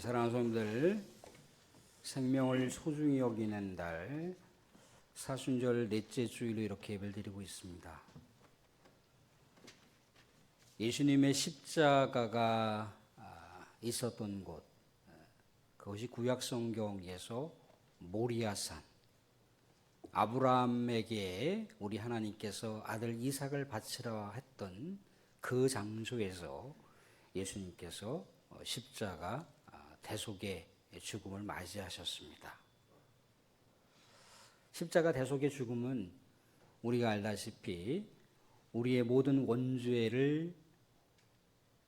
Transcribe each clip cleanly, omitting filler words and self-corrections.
사랑하는 성도들, 생명을 소중히 여기는 달 사순절 넷째 주일로 이렇게 예배를 드리고 있습니다. 예수님의 십자가가 있었던 곳, 그것이 구약성경에서 모리아산, 아브라함에게 우리 하나님께서 아들 이삭을 바치라 했던 그 장소에서 예수님께서 십자가 대속의 죽음을 맞이하셨습니다. 십자가 대속의 죽음은 우리가 알다시피 우리의 모든 원죄를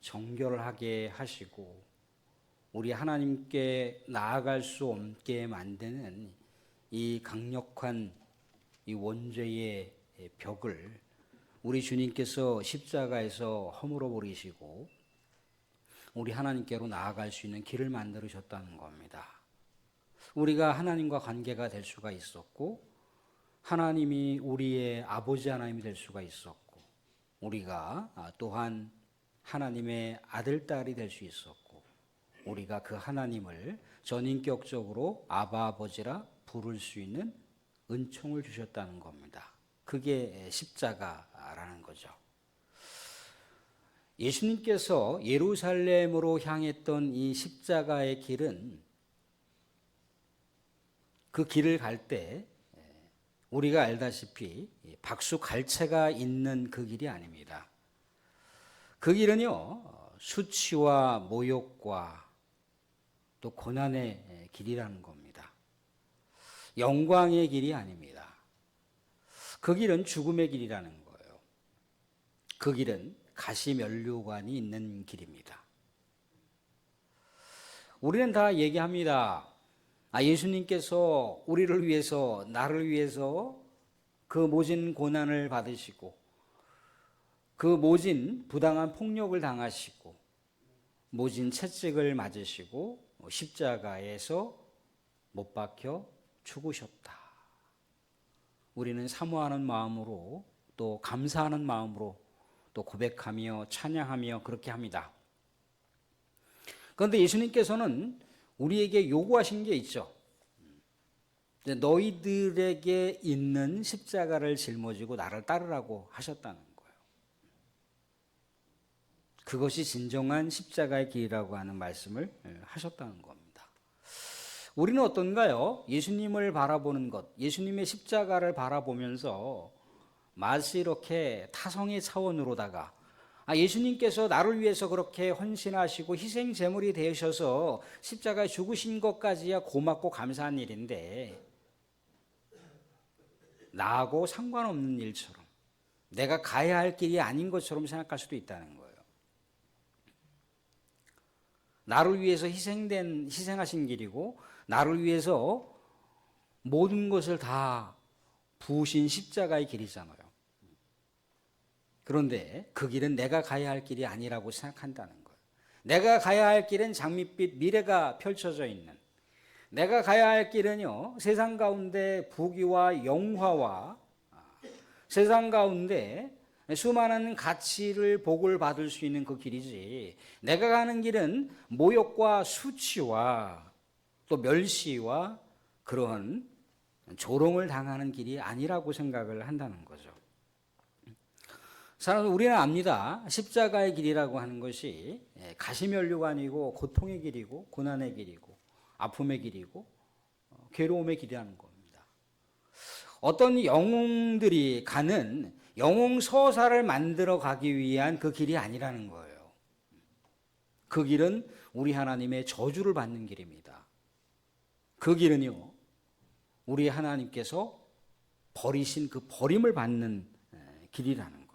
정결하게 하시고 우리 하나님께 나아갈 수 없게 만드는 이 강력한 이 원죄의 벽을 우리 주님께서 십자가에서 허물어 버리시고 우리 하나님께로 나아갈 수 있는 길을 만들으셨다는 겁니다. 우리가 하나님과 관계가 될 수가 있었고 하나님이 우리의 아버지 하나님이 될 수가 있었고 우리가 또한 하나님의 아들, 딸이 될 수 있었고 우리가 그 하나님을 전인격적으로 아바 아버지라 부를 수 있는 은총을 주셨다는 겁니다. 그게 십자가라는 거죠. 예수님께서 예루살렘으로 향했던 이 십자가의 길은 그 길을 갈 때 우리가 알다시피 박수갈채가 있는 그 길이 아닙니다. 그 길은요, 수치와 모욕과 또 고난의 길이라는 겁니다. 영광의 길이 아닙니다. 그 길은 죽음의 길이라는 거예요. 그 길은 가시면류관이 있는 길입니다. 우리는 다 얘기합니다. 예수님께서 우리를 위해서, 나를 위해서 그 모진 고난을 받으시고 그 모진 부당한 폭력을 당하시고 모진 채찍을 맞으시고 십자가에서 못 박혀 죽으셨다. 우리는 사모하는 마음으로 또 감사하는 마음으로 또 고백하며 찬양하며 그렇게 합니다. 그런데 예수님께서는 우리에게 요구하신 게 있죠. 너희들에게 있는 십자가를 짊어지고 나를 따르라고 하셨다는 거예요. 그것이 진정한 십자가의 길이라고 하는 말씀을 하셨다는 겁니다. 우리는 어떤가요? 예수님을 바라보는 것, 예수님의 십자가를 바라보면서 마치 이렇게 타성의 차원으로다가 예수님께서 나를 위해서 그렇게 헌신하시고 희생 제물이 되셔서 십자가에 죽으신 것까지야 고맙고 감사한 일인데 나하고 상관없는 일처럼 내가 가야 할 길이 아닌 것처럼 생각할 수도 있다는 거예요. 나를 위해서 희생하신 길이고 나를 위해서 모든 것을 다 부으신 십자가의 길이잖아요. 그런데 그 길은 내가 가야 할 길이 아니라고 생각한다는 거예요. 내가 가야 할 길은 장밋빛 미래가 펼쳐져 있는, 내가 가야 할 길은요, 세상 가운데 부귀와 영화와 세상 가운데 수많은 가치를 복을 받을 수 있는 그 길이지, 내가 가는 길은 모욕과 수치와 또 멸시와 그런 조롱을 당하는 길이 아니라고 생각을 한다는 거죠. 사실 우리는 압니다. 십자가의 길이라고 하는 것이 가시면류가 아니고 고통의 길이고 고난의 길이고 아픔의 길이고 괴로움의 길이라는 겁니다. 어떤 영웅들이 가는 영웅 서사를 만들어 가기 위한 그 길이 아니라는 거예요. 그 길은 우리 하나님의 저주를 받는 길입니다. 그 길은요, 우리 하나님께서 버리신 그 버림을 받는 길이라는 거예요.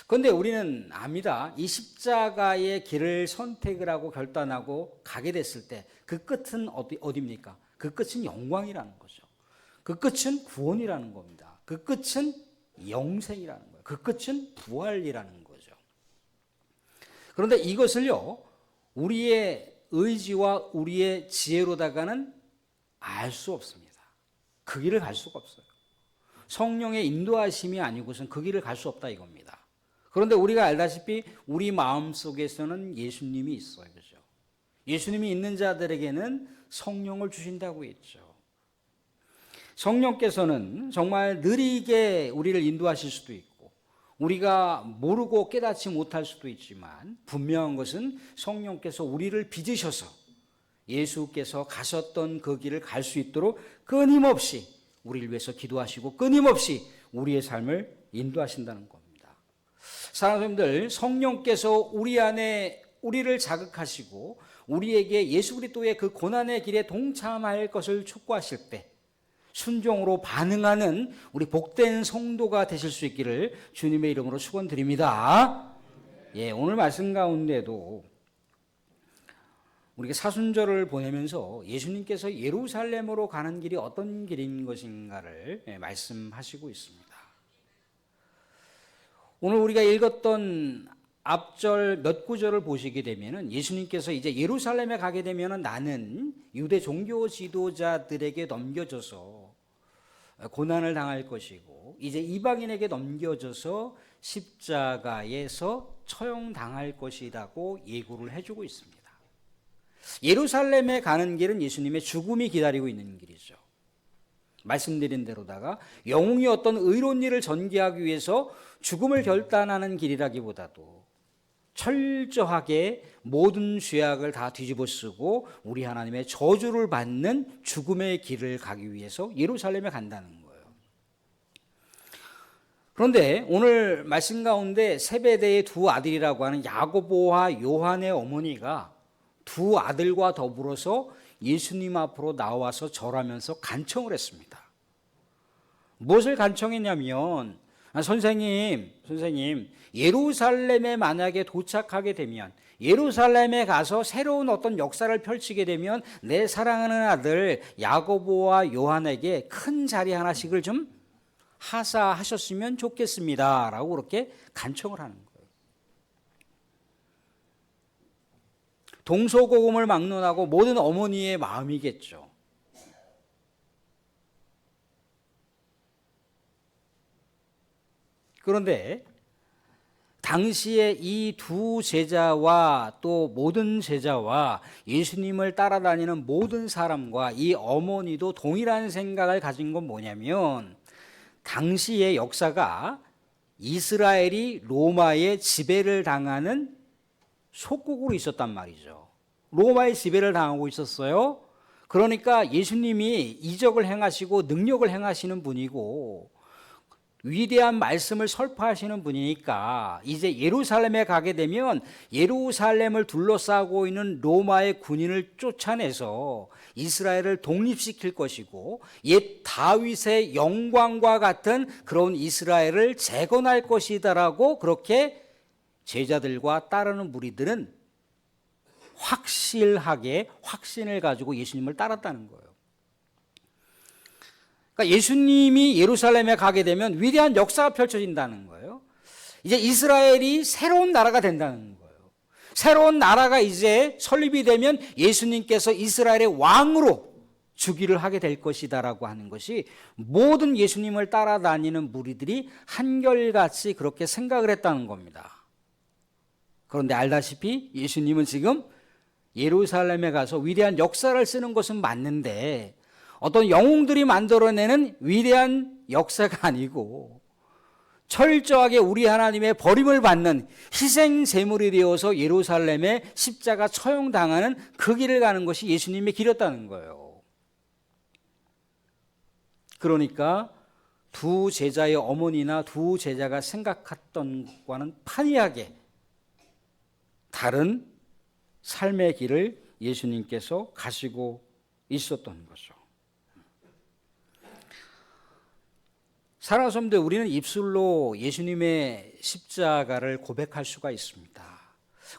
그런데 우리는 압니다. 이 십자가의 길을 선택을 하고 결단하고 가게 됐을 때 그 끝은 어디입니까? 그 끝은 영광이라는 거죠. 그 끝은 구원이라는 겁니다. 그 끝은 영생이라는 거예요. 그 끝은 부활이라는 거죠. 그런데 이것을요, 우리의 의지와 우리의 지혜로다가는 알 수 없습니다. 그 길을 갈 수가 없어요. 성령의 인도하심이 아니고선 그 길을 갈 수 없다 이겁니다. 그런데 우리가 알다시피 우리 마음 속에서는 예수님이 있어요. 그죠? 예수님이 있는 자들에게는 성령을 주신다고 했죠. 성령께서는 정말 느리게 우리를 인도하실 수도 있고 우리가 모르고 깨닫지 못할 수도 있지만 분명한 것은 성령께서 우리를 빚으셔서 예수께서 가셨던 그 길을 갈 수 있도록 끊임없이 우리를 위해서 기도하시고 끊임없이 우리의 삶을 인도하신다는 겁니다. 사랑하는 여러분들, 성령께서 우리 안에 우리를 자극하시고 우리에게 예수 그리스도의 그 고난의 길에 동참할 것을 촉구하실 때 순종으로 반응하는 우리 복된 성도가 되실 수 있기를 주님의 이름으로 축원드립니다. 오늘 말씀 가운데도 우리가 사순절을 보내면서 예수님께서 예루살렘으로 가는 길이 어떤 길인 것인가를 말씀하시고 있습니다. 오늘 우리가 읽었던 앞절 몇 구절을 보시게 되면은 예수님께서 이제 예루살렘에 가게 되면은 나는 유대 종교 지도자들에게 넘겨져서 고난을 당할 것이고 이제 이방인에게 넘겨져서 십자가에서 처형당할 것이라고 예고를 해주고 있습니다. 예루살렘에 가는 길은 예수님의 죽음이 기다리고 있는 길이죠. 말씀드린 대로다가 영웅이 어떤 의로운 일을 전개하기 위해서 죽음을 결단하는 길이라기보다도 철저하게 모든 죄악을 다 뒤집어 쓰고 우리 하나님의 저주를 받는 죽음의 길을 가기 위해서 예루살렘에 간다는 거예요. 그런데 오늘 말씀 가운데 세베대의 두 아들이라고 하는 야고보와 요한의 어머니가 두 아들과 더불어서 예수님 앞으로 나와서 절하면서 간청을 했습니다. 무엇을 간청했냐면 선생님 예루살렘에 만약에 도착하게 되면 예루살렘에 가서 새로운 어떤 역사를 펼치게 되면 내 사랑하는 아들 야고보와 요한에게 큰 자리 하나씩을 좀 하사하셨으면 좋겠습니다 라고 그렇게 간청을 하는 거예요. 동서고금을 막론하고 모든 어머니의 마음이겠죠. 그런데 당시에 이 두 제자와 또 모든 제자와 예수님을 따라다니는 모든 사람과 이 어머니도 동일한 생각을 가진 건 뭐냐면 당시의 역사가 이스라엘이 로마의 지배를 당하는 속국으로 있었단 말이죠. 로마의 지배를 당하고 있었어요. 그러니까 예수님이 이적을 행하시고 능력을 행하시는 분이고 위대한 말씀을 설파하시는 분이니까 이제 예루살렘에 가게 되면 예루살렘을 둘러싸고 있는 로마의 군인을 쫓아내서 이스라엘을 독립시킬 것이고 옛 다윗의 영광과 같은 그런 이스라엘을 재건할 것이다라고 그렇게 제자들과 따르는 무리들은 확실하게 확신을 가지고 예수님을 따랐다는 거예요. 그러니까 예수님이 예루살렘에 가게 되면 위대한 역사가 펼쳐진다는 거예요. 이제 이스라엘이 새로운 나라가 된다는 거예요. 새로운 나라가 이제 설립이 되면 예수님께서 이스라엘의 왕으로 주기를 하게 될 것이다라고 하는 것이 모든 예수님을 따라다니는 무리들이 한결같이 그렇게 생각을 했다는 겁니다. 그런데 알다시피 예수님은 지금 예루살렘에 가서 위대한 역사를 쓰는 것은 맞는데 어떤 영웅들이 만들어내는 위대한 역사가 아니고 철저하게 우리 하나님의 버림을 받는 희생 제물이 되어서 예루살렘에 십자가 처형당하는 그 길을 가는 것이 예수님의 길이었다는 거예요. 그러니까 두 제자의 어머니나 두 제자가 생각했던 것과는 판이하게 다른 삶의 길을 예수님께서 가시고 있었던 거죠. 사랑하는 성도들, 우리는 입술로 예수님의 십자가를 고백할 수가 있습니다.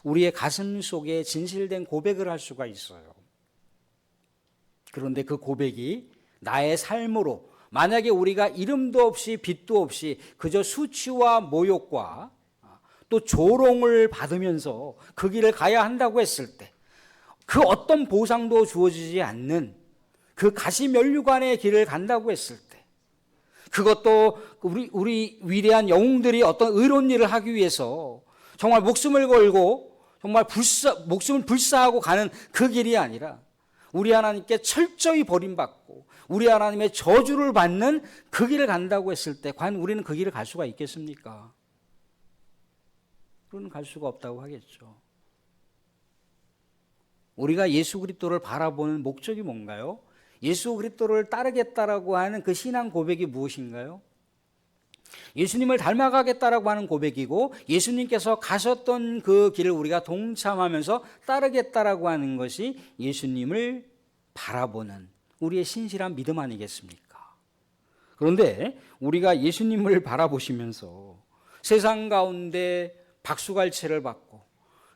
우리의 가슴 속에 진실된 고백을 할 수가 있어요. 그런데 그 고백이 나의 삶으로 만약에 우리가 이름도 없이 빛도 없이 그저 수치와 모욕과 또 조롱을 받으면서 그 길을 가야 한다고 했을 때 그 어떤 보상도 주어지지 않는 그 가시면류관의 길을 간다고 했을 때 그것도 우리 위대한 영웅들이 어떤 의로운 일을 하기 위해서 정말 목숨을 걸고 정말 목숨을 불사하고 가는 그 길이 아니라 우리 하나님께 철저히 버림받고 우리 하나님의 저주를 받는 그 길을 간다고 했을 때 과연 우리는 그 길을 갈 수가 있겠습니까? 그건 갈 수가 없다고 하겠죠. 우리가 예수 그리스도를 바라보는 목적이 뭔가요? 예수 그리스도를 따르겠다라고 하는 그 신앙 고백이 무엇인가요? 예수님을 닮아가겠다라고 하는 고백이고 예수님께서 가셨던 그 길을 우리가 동참하면서 따르겠다라고 하는 것이 예수님을 바라보는 우리의 신실한 믿음 아니겠습니까? 그런데 우리가 예수님을 바라보시면서 세상 가운데 박수갈채를 받고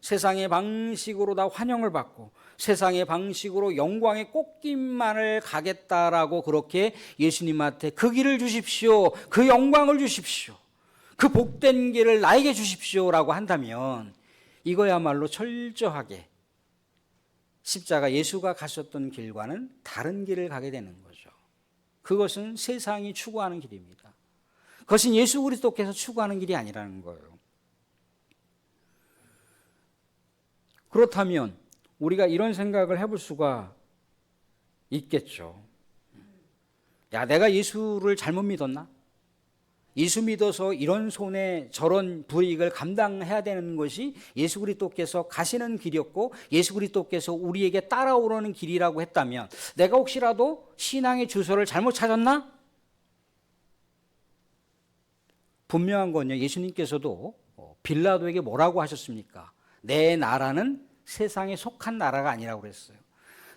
세상의 방식으로 다 환영을 받고 세상의 방식으로 영광의 꽃길만을 가겠다라고 그렇게 예수님한테 그 길을 주십시오. 그 영광을 주십시오. 그 복된 길을 나에게 주십시오라고 한다면 이거야말로 철저하게 십자가 예수가 가셨던 길과는 다른 길을 가게 되는 거죠. 그것은 세상이 추구하는 길입니다. 그것은 예수 그리스도께서 추구하는 길이 아니라는 거예요. 그렇다면 우리가 이런 생각을 해볼 수가 있겠죠. 야, 내가 예수를 잘못 믿었나? 예수 믿어서 이런 손해 저런 불이익을 감당해야 되는 것이 예수 그리스도께서 가시는 길이었고 예수 그리스도께서 우리에게 따라오려는 길이라고 했다면 내가 혹시라도 신앙의 주소를 잘못 찾았나? 분명한 건요, 예수님께서도 빌라도에게 뭐라고 하셨습니까? 내 나라는 세상에 속한 나라가 아니라고 그랬어요.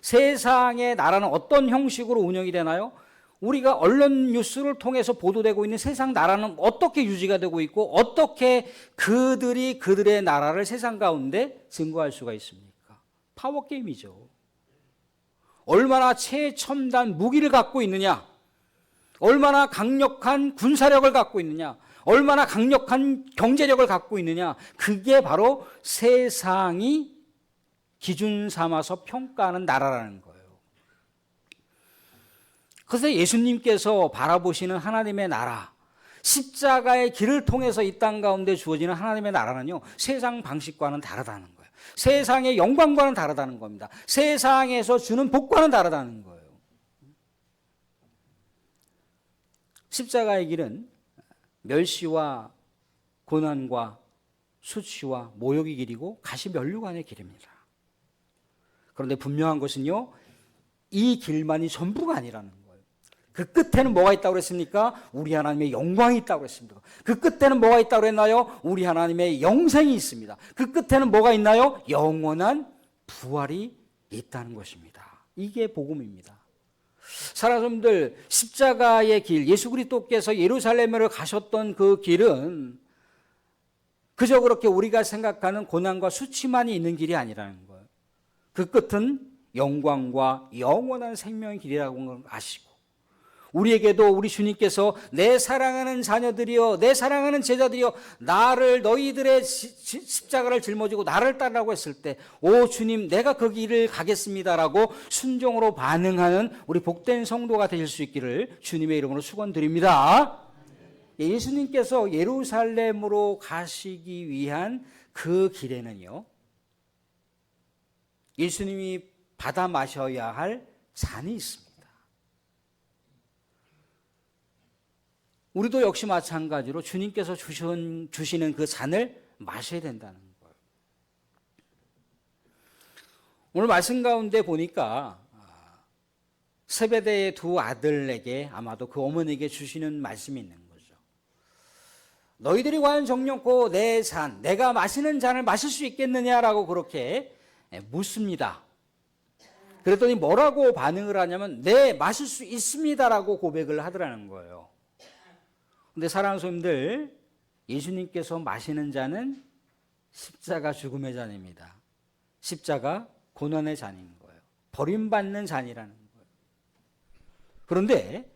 세상의 나라는 어떤 형식으로 운영이 되나요? 우리가 언론 뉴스를 통해서 보도되고 있는 세상 나라는 어떻게 유지가 되고 있고 어떻게 그들이 그들의 나라를 세상 가운데 증거할 수가 있습니까? 파워게임이죠. 얼마나 최첨단 무기를 갖고 있느냐, 얼마나 강력한 군사력을 갖고 있느냐, 얼마나 강력한 경제력을 갖고 있느냐, 그게 바로 세상이 기준 삼아서 평가하는 나라라는 거예요. 그래서 예수님께서 바라보시는 하나님의 나라, 십자가의 길을 통해서 이 땅 가운데 주어지는 하나님의 나라는요, 세상 방식과는 다르다는 거예요. 세상의 영광과는 다르다는 겁니다. 세상에서 주는 복과는 다르다는 거예요. 십자가의 길은 멸시와 고난과 수치와 모욕의 길이고 가시면류관의 길입니다. 그런데 분명한 것은요, 이 길만이 전부가 아니라는 거예요. 그 끝에는 뭐가 있다고 그랬습니까? 우리 하나님의 영광이 있다고 그랬습니다. 그 끝에는 뭐가 있다고 그랬나요? 우리 하나님의 영생이 있습니다. 그 끝에는 뭐가 있나요? 영원한 부활이 있다는 것입니다. 이게 복음입니다. 사랑하는 십자가의 길, 예수 그리스도께서 예루살렘으로 가셨던 그 길은 그저 그렇게 우리가 생각하는 고난과 수치만이 있는 길이 아니라는 거예요. 그 끝은 영광과 영원한 생명의 길이라고 아시고 우리에게도 우리 주님께서 내 사랑하는 자녀들이여, 내 사랑하는 제자들이여, 나를 너희들의 십자가를 짊어지고 나를 따르라고 했을 때 오 주님 내가 그 길을 가겠습니다라고 순종으로 반응하는 우리 복된 성도가 되실 수 있기를 주님의 이름으로 축원드립니다. 예수님께서 예루살렘으로 가시기 위한 그 길에는요, 예수님이 받아 마셔야 할 잔이 있습니다. 우리도 역시 마찬가지로 주님께서 주시는 그 잔을 마셔야 된다는 거예요. 오늘 말씀 가운데 보니까 세베대의 두 아들에게 아마도 그 어머니에게 주시는 말씀이 있는 거죠. 너희들이 과연 정욕고 내 잔, 내가 마시는 잔을 마실 수 있겠느냐라고 그렇게 묻습니다. 그랬더니 뭐라고 반응을 하냐면 네, 마실 수 있습니다라고 고백을 하더라는 거예요. 근데 사랑하는 성도님들, 예수님께서 마시는 잔은 십자가 죽음의 잔입니다. 십자가 고난의 잔인 거예요. 버림받는 잔이라는 거예요. 그런데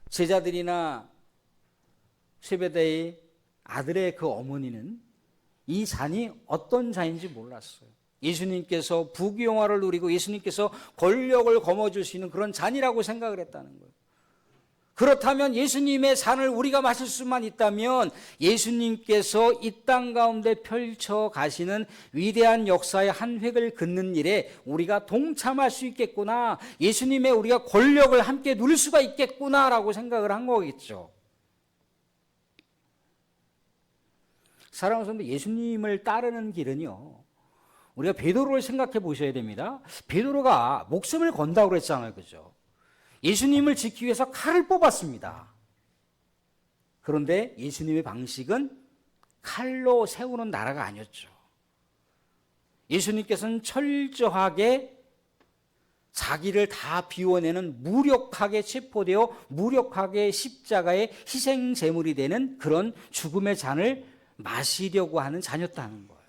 제자들이나 세베대의 아들의 그 어머니는 이 잔이 어떤 잔인지 몰랐어요. 예수님께서 부귀영화를 누리고 예수님께서 권력을 거머쥘 수 있는 그런 잔이라고 생각을 했다는 거예요. 그렇다면 예수님의 잔을 우리가 마실 수만 있다면 예수님께서 이 땅 가운데 펼쳐 가시는 위대한 역사의 한 획을 긋는 일에 우리가 동참할 수 있겠구나. 예수님의 우리가 권력을 함께 누릴 수가 있겠구나라고 생각을 한 거겠죠. 사랑하는 성도, 예수님을 따르는 길은요, 우리가 베드로를 생각해 보셔야 됩니다. 베드로가 목숨을 건다고 그랬잖아요. 그죠? 예수님을 지키기 위해서 칼을 뽑았습니다. 그런데 예수님의 방식은 칼로 세우는 나라가 아니었죠. 예수님께서는 철저하게 자기를 다 비워내는, 무력하게 체포되어 무력하게 십자가의 희생 제물이 되는 그런 죽음의 잔을 마시려고 하는 자였다는 거예요.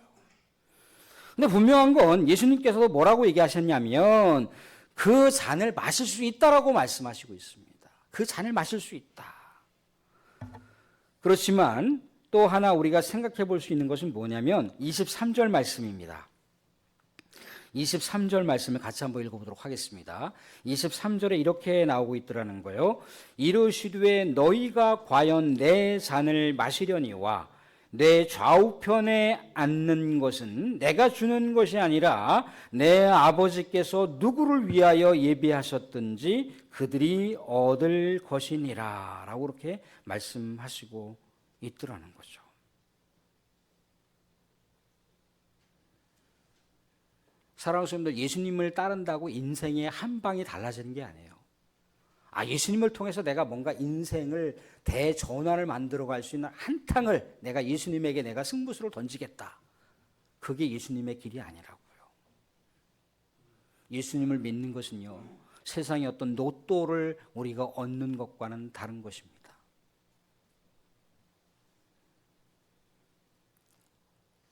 근데 분명한 건 예수님께서도 뭐라고 얘기하셨냐면 그 잔을 마실 수 있다라고 말씀하시고 있습니다. 그 잔을 마실 수 있다. 그렇지만 또 하나 우리가 생각해 볼 수 있는 것은 뭐냐면 23절 말씀입니다. 23절 말씀을 같이 한번 읽어보도록 하겠습니다. 23절에 이렇게 나오고 있더라는 거예요. 이르시되 너희가 과연 내 잔을 마시려니와 내 좌우편에 앉는 것은 내가 주는 것이 아니라 내 아버지께서 누구를 위하여 예비하셨든지 그들이 얻을 것이니라 라고 그렇게 말씀하시고 있더라는 거죠. 사랑하는 성도들, 예수님을 따른다고 인생의 한 방이 달라지는 게 아니에요. 예수님을 통해서 내가 뭔가 인생을 대전환을 만들어 갈 수 있는 한탕을 내가 예수님에게 내가 승부수를 던지겠다. 그게 예수님의 길이 아니라고요. 예수님을 믿는 것은요, 세상의 어떤 로또를 우리가 얻는 것과는 다른 것입니다.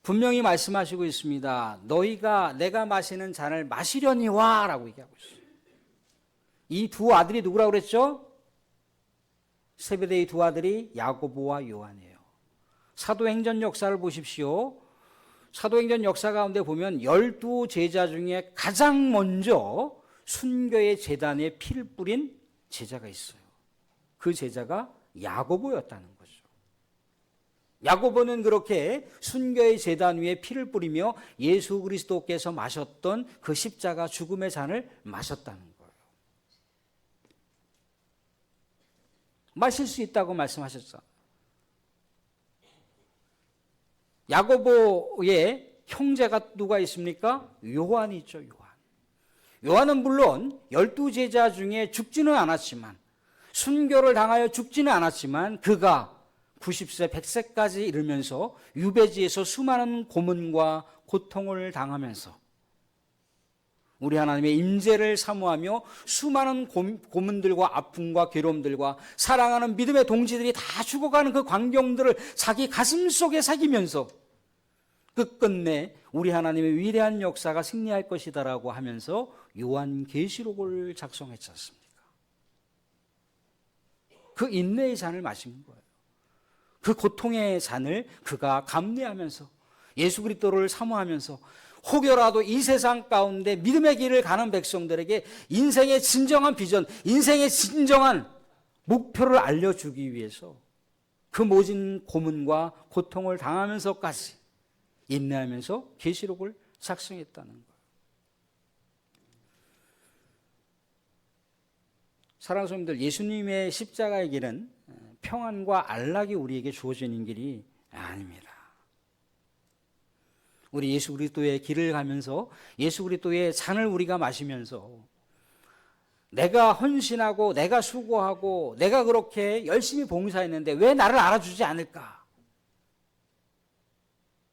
분명히 말씀하시고 있습니다. 너희가 내가 마시는 잔을 마시려니와 라고 얘기하고 있어요. 이 두 아들이 누구라고 그랬죠? 세베대의 두 아들이 야고보와 요한이에요. 사도행전 역사를 보십시오. 사도행전 역사 가운데 보면 12제자 중에 가장 먼저 순교의 제단에 피를 뿌린 제자가 있어요. 그 제자가 야고보였다는 거죠. 야고보는 그렇게 순교의 제단 위에 피를 뿌리며 예수 그리스도께서 마셨던 그 십자가 죽음의 잔을 마셨다는 거예요. 마실 수 있다고 말씀하셨죠. 야고보의 형제가 누가 있습니까? 요한이 있죠. 요한은 물론 12제자 중에 죽지는 않았지만, 순교를 당하여 죽지는 않았지만 그가 90세, 100세까지 이르면서 유배지에서 수많은 고문과 고통을 당하면서 우리 하나님의 임재를 사모하며 수많은 고문들과 아픔과 괴로움들과 사랑하는 믿음의 동지들이 다 죽어가는 그 광경들을 자기 가슴 속에 새기면서 끝끝내 우리 하나님의 위대한 역사가 승리할 것이다라고 하면서 요한계시록을 작성했지 않습니까? 그 인내의 잔을 마신 거예요. 그 고통의 잔을 그가 감내하면서 예수 그리스도를 사모하면서 혹여라도 이 세상 가운데 믿음의 길을 가는 백성들에게 인생의 진정한 비전, 인생의 진정한 목표를 알려주기 위해서 그 모진 고문과 고통을 당하면서까지 인내하면서 계시록을 작성했다는 거예요. 사랑하는 성도들, 예수님의 십자가의 길은 평안과 안락이 우리에게 주어지는 길이 아닙니다. 우리 예수 그리스도의 길을 가면서 예수 그리스도의 잔을 우리가 마시면서 내가 헌신하고 내가 수고하고 내가 그렇게 열심히 봉사했는데 왜 나를 알아주지 않을까?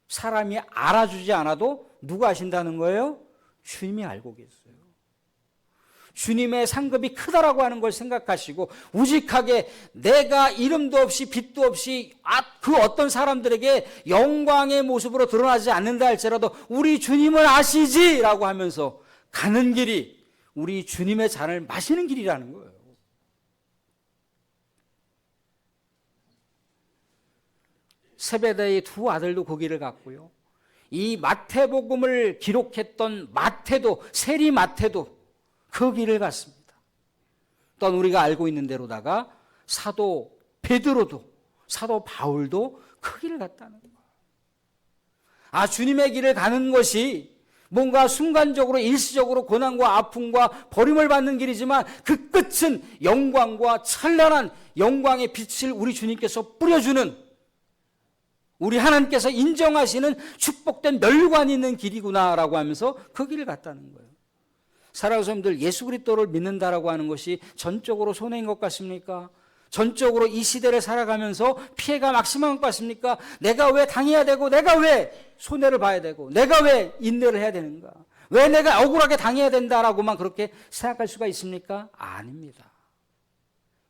사람이 알아주지 않아도 누가 아신다는 거예요? 주님이 알고 계세요. 주님의 상급이 크다라고 하는 걸 생각하시고 우직하게 내가 이름도 없이 빛도 없이 그 어떤 사람들에게 영광의 모습으로 드러나지 않는다 할지라도 우리 주님을 아시지라고 하면서 가는 길이 우리 주님의 잔을 마시는 길이라는 거예요. 세베대의 두 아들도 그 길을 갔고요. 이 마태복음을 기록했던 마태도, 세리 마태도 그 길을 갔습니다. 또한 우리가 알고 있는 대로다가 사도 베드로도, 사도 바울도 그 길을 갔다는 거예요. 아, 주님의 길을 가는 것이 뭔가 순간적으로 일시적으로 고난과 아픔과 버림을 받는 길이지만 그 끝은 영광과 찬란한 영광의 빛을 우리 주님께서 뿌려주는, 우리 하나님께서 인정하시는 축복된 멸관이 있는 길이구나라고 하면서 그 길을 갔다는 거예요. 사랑하는 성도들, 예수 그리스도를 믿는다라고 하는 것이 전적으로 손해인 것 같습니까? 전적으로 이 시대를 살아가면서 피해가 막심한 것 같습니까? 내가 왜 당해야 되고, 내가 왜 손해를 봐야 되고, 내가 왜 인내를 해야 되는가? 왜 내가 억울하게 당해야 된다라고만 그렇게 생각할 수가 있습니까? 아닙니다.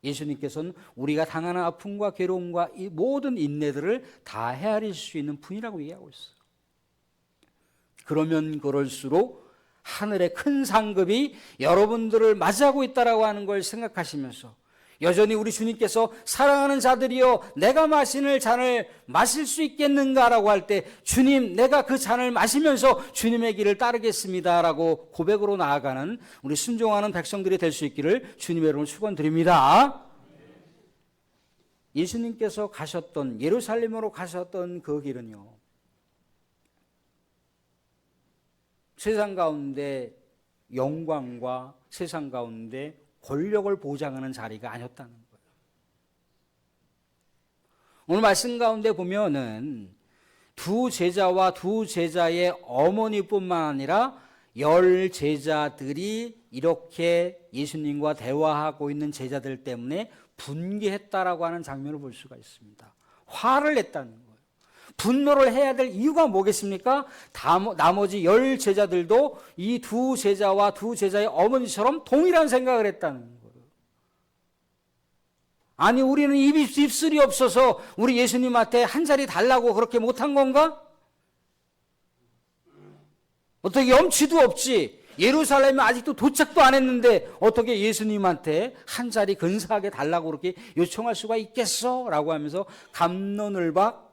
예수님께서는 우리가 당하는 아픔과 괴로움과 이 모든 인내들을 다 헤아릴 수 있는 분이라고 얘기하고 있어요. 그러면 그럴수록 하늘의 큰 상급이 여러분들을 맞이하고 있다라고 하는 걸 생각하시면서 여전히 우리 주님께서 사랑하는 자들이여 내가 마시는 잔을 마실 수 있겠는가라고 할 때 주님, 내가 그 잔을 마시면서 주님의 길을 따르겠습니다라고 고백으로 나아가는 우리 순종하는 백성들이 될 수 있기를 주님의 이름으로 축원드립니다. 예수님께서 가셨던, 예루살렘으로 가셨던 그 길은요, 세상 가운데 영광과 세상 가운데 권력을 보장하는 자리가 아니었다는 거예요. 오늘 말씀 가운데 보면은 두 제자와 두 제자의 어머니뿐만 아니라 10 제자들이 이렇게 예수님과 대화하고 있는 제자들 때문에 분개했다라고 하는 장면을 볼 수가 있습니다. 화를 냈다는 거예요. 분노를 해야 될 이유가 뭐겠습니까? 나머지 10 제자들도 이 두 제자와 두 제자의 어머니처럼 동일한 생각을 했다는 거예요. 아니, 우리는 입술이 없어서 우리 예수님한테 한 자리 달라고 그렇게 못한 건가? 어떻게 염치도 없지, 예루살렘에 아직도 도착도 안 했는데 어떻게 예수님한테 한 자리 근사하게 달라고 그렇게 요청할 수가 있겠어? 라고 하면서 갑론을박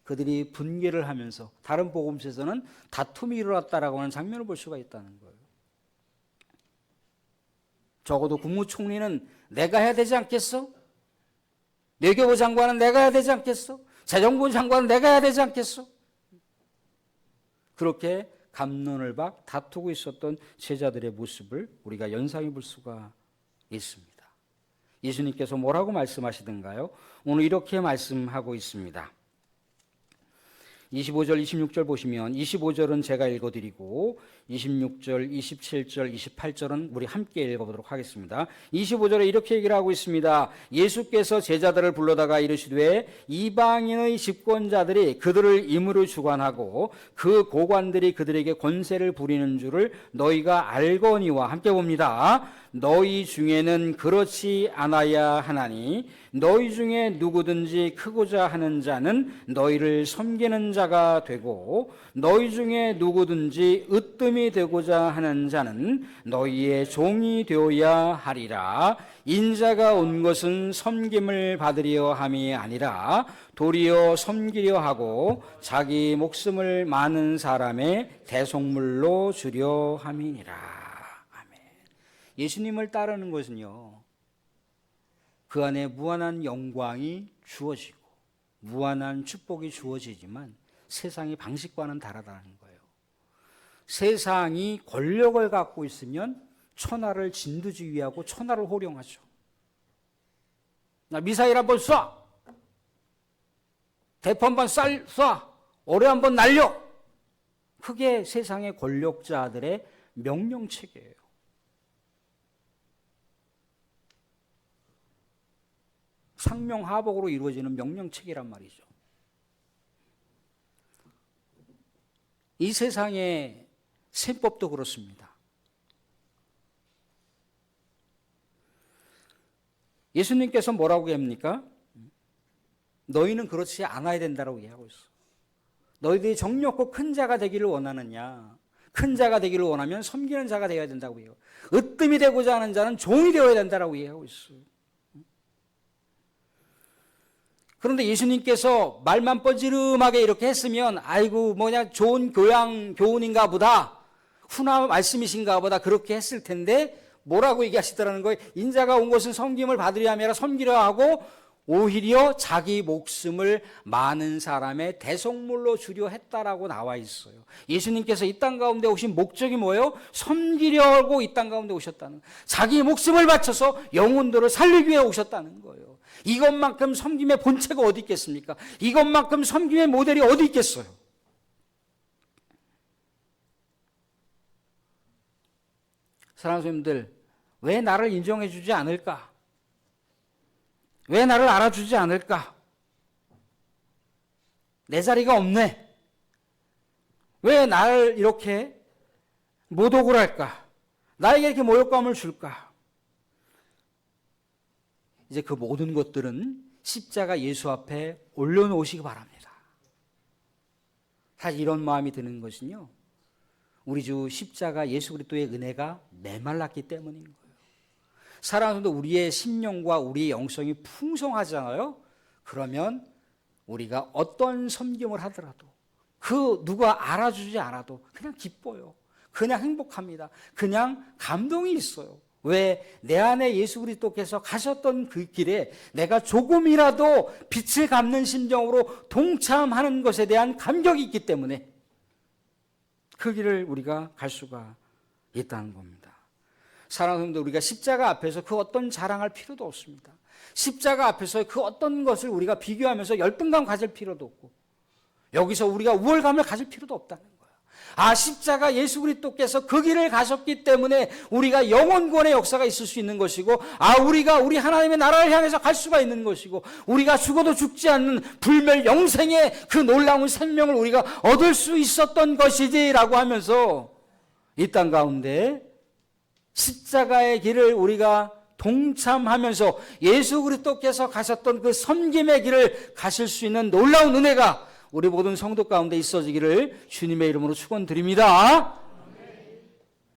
그들이 분개를 하면서, 다른 복음서에서는 다툼이 일어났다라고 하는 장면을 볼 수가 있다는 거예요. 적어도 국무총리는 내가 해야 되지 않겠어? 외교부 장관은 내가 해야 되지 않겠어? 재정부 장관은 내가 해야 되지 않겠어? 그렇게 갑론을박 다투고 있었던 제자들의 모습을 우리가 연상해 볼 수가 있습니다. 예수님께서 뭐라고 말씀하시던가요? 오늘 이렇게 말씀하고 있습니다. 25절, 26절 보시면 25절은 제가 읽어드리고 26절, 27절, 28절은 우리 함께 읽어보도록 하겠습니다. 25절에 이렇게 얘기를 하고 있습니다. 예수께서 제자들을 불러다가 이르시되 이방인의 집권자들이 그들을 임으로 주관하고 그 고관들이 그들에게 권세를 부리는 줄을 너희가 알거니와, 함께 봅니다. 너희 중에는 그렇지 않아야 하나니 너희 중에 누구든지 크고자 하는 자는 너희를 섬기는 자가 되고 너희 중에 누구든지 으뜸이 되고자 하는 자는 너희의 종이 되어야 하리라. 인자가 온 것은 섬김을 받으려 함이 아니라 도리어 섬기려 하고 자기 목숨을 많은 사람의 대속물로 주려 함이니라. 예수님을 따르는 것은요, 그 안에 무한한 영광이 주어지고 무한한 축복이 주어지지만 세상의 방식과는 다르다는 거예요. 세상이 권력을 갖고 있으면 천하를 진두지휘하고 천하를 호령하죠. 나 미사일 한번 쏴, 대포 한번 쏴, 오래 한번 날려. 그게 세상의 권력자들의 명령체계예요. 상명하복으로 이루어지는 명령체계란 말이죠. 이 세상의 셈법도 그렇습니다. 예수님께서 뭐라고 합니까? 너희는 그렇지 않아야 된다고 얘기하고 있어. 너희들이 정력고 큰 자가 되기를 원하느냐? 큰 자가 되기를 원하면 섬기는 자가 되어야 된다고 얘기해요. 으뜸이 되고자 하는 자는 종이 되어야 된다고 얘기하고 있어요. 그런데 예수님께서 말만 뻔지름하게 이렇게 했으면 아이고 뭐냐 좋은 교훈인가 보다, 훈화 말씀이신가 보다 그렇게 했을 텐데 뭐라고 얘기하시더라는 거예요? 인자가 온 것은 섬김을 받으려 함이라 섬기려 하고 오히려 자기 목숨을 많은 사람의 대속물로 주려 했다라고 나와 있어요. 예수님께서 이 땅 가운데 오신 목적이 뭐예요? 섬기려고 이 땅 가운데 오셨다는 거예요. 자기 목숨을 바쳐서 영혼들을 살리기 위해 오셨다는 거예요. 이것만큼 섬김의 본체가 어디 있겠습니까? 이것만큼 섬김의 모델이 어디 있겠어요? 사랑하는 성도님들, 왜 나를 인정해 주지 않을까? 왜 나를 알아주지 않을까? 내 자리가 없네. 왜 나를 이렇게 모독을 할까? 나에게 이렇게 모욕감을 줄까? 이제 그 모든 것들은 십자가 예수 앞에 올려놓으시기 바랍니다. 사실 이런 마음이 드는 것은요, 우리 주 십자가 예수 그리스도의 은혜가 메말랐기 때문인 거예요. 사랑하는 성도, 우리의 심령과 우리의 영성이 풍성하잖아요. 그러면 우리가 어떤 섬김을 하더라도 그 누가 알아주지 않아도 그냥 기뻐요. 그냥 행복합니다. 그냥 감동이 있어요. 왜? 내 안에 예수 그리스도께서 가셨던 그 길에 내가 조금이라도 빛을 갚는 심정으로 동참하는 것에 대한 감격이 있기 때문에 그 길을 우리가 갈 수가 있다는 겁니다. 사랑하는 성도, 우리가 십자가 앞에서 그 어떤 자랑할 필요도 없습니다. 십자가 앞에서 그 어떤 것을 우리가 비교하면서 열등감 가질 필요도 없고, 여기서 우리가 우월감을 가질 필요도 없다는 거예요. 아, 십자가 예수 그리스도께서 그 길을 가셨기 때문에 우리가 영원권의 역사가 있을 수 있는 것이고, 아, 우리가 우리 하나님의 나라를 향해서 갈 수가 있는 것이고, 우리가 죽어도 죽지 않는 불멸 영생의 그 놀라운 생명을 우리가 얻을 수 있었던 것이지라고 하면서 이 땅 가운데 십자가의 길을 우리가 동참하면서 예수 그리스도께서 가셨던 그 섬김의 길을 가실 수 있는 놀라운 은혜가 우리 모든 성도 가운데 있어지기를 주님의 이름으로 축원드립니다.